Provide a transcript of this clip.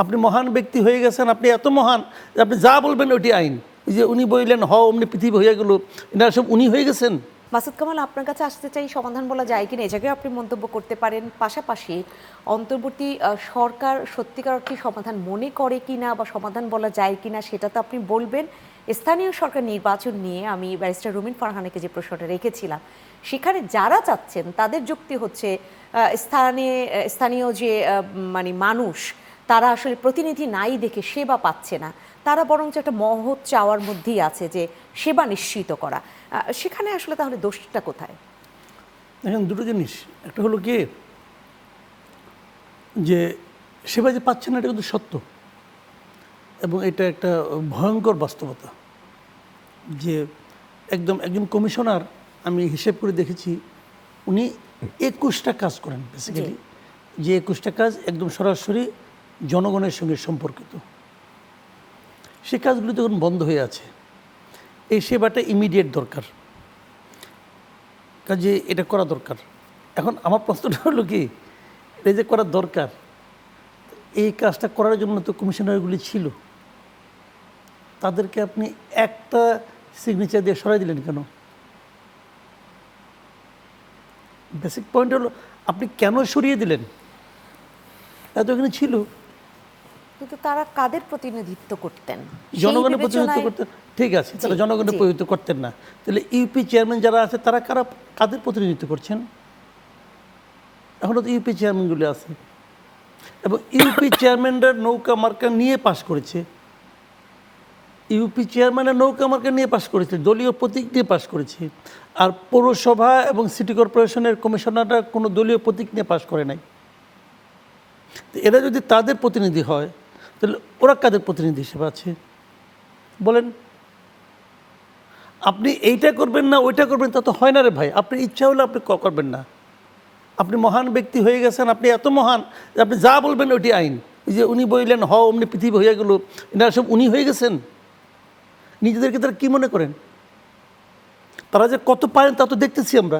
আপনি মহান ব্যক্তি হয়ে গেছেন, আপনি এত মহান যে আপনি যা বলবেন ওটি আইন। এই যে উনি বললেন অমনি পৃথিবী হয়ে গেল, এনারা সব উনি হয়ে গেছেন। মাসুদ কামাল, আপনার কাছে আসতে চাই, সমাধান বলা যায় কিনা এ জায়গায় আপনি মন্তব্য করতে পারেন। পাশাপাশি অন্তর্বর্তী সরকার সত্যিকার অর্থে সমাধান মনে করে কিনা বা সমাধান বলা যায় কিনা সেটা তো আপনি বলবেন। স্থানীয় সরকার নির্বাচন নিয়ে আমি ব্যারিস্টার রুমিন ফারহানাকে যে প্রশ্নটা রেখেছিলাম, সেখানে যারা চাচ্ছেন তাদের যুক্তি হচ্ছে স্থানীয় যে মানে মানুষ, তারা আসলে প্রতিনিধি নাই দেখে সেবা পাচ্ছে না, তারা বরঞ্চ একটা মহৎ চাওয়ার মধ্যেই আছে যে সেবা নিশ্চিত করা। সেখানে আসলে তাহলে দোষটা কোথায়? এখন দুটো জিনিস, একটা হলো কি যে সেবা যে পাচ্ছে না এটা কিন্তু সত্য, এবং এটা একটা ভয়ঙ্কর বাস্তবতা। যে একজন কমিশনার, আমি হিসেব করে দেখেছি, উনি 21টা কাজ করেন বেসিক্যালি, যে 21টা কাজ একদম সরাসরি জনগণের সঙ্গে সম্পর্কিত। সে কাজগুলি তখন বন্ধ হয়ে আছে। এই সেবাটা ইমিডিয়েট দরকার, কাজে এটা করা দরকার। এখন আমার প্রশ্নটা হলো কি, এটা যে করা দরকার, এই কাজটা করার জন্য তো কমিশনারগুলি ছিল, তাদেরকে আপনি একটা সিগনেচার দিয়ে সরাই দিলেন কেন? বেসিক পয়েন্ট হলো আপনি কেন সরিয়ে দিলেন? এত এখানে ছিল। কিন্তু তারা কাদের প্রতিনিধিত্ব করতেন? জনগণের প্রতিনিধিত্ব করতেন, ঠিক আছে, তারা জনগণের প্রতিনিধিত্ব করতেন না, তাহলে ইউপি চেয়ারম্যান যারা আছে তারা কাদের প্রতিনিধিত্ব করছেন? এখনও তো ইউপি চেয়ারম্যানগুলি আছে, এবং ইউপি চেয়ারম্যানরা নৌকা মার্কা নিয়ে পাশ করেছে। ইউপি চেয়ারম্যানের নৌকা মার্কা নিয়ে পাশ করেছে, দলীয় প্রতীক নিয়ে পাশ করেছে। আর পৌরসভা এবং সিটি কর্পোরেশনের কমিশনাররা কোনো দলীয় প্রতীক নিয়ে পাশ করে নাই। এরা যদি তাদের প্রতিনিধি হয়, তাহলে ওরা কাদের প্রতিনিধি হিসেবে আছে বলেন? আপনি এইটা করবেন না ওইটা করবেন তা তো হয় না রে ভাই। আপনার ইচ্ছা হলে আপনি করবেন না। আপনি মহান ব্যক্তি হয়ে গেছেন, আপনি এত মহান যে আপনি যা বলবেন ওটি আইন। এই যে উনি বললেন অমনি পৃথিবী হয়ে গেল, এনারা সব উনি হয়ে গেছেন। নিজেদেরকে তারা কী মনে করেন? তারা যে কত পারেন তা তো দেখতেছি আমরা।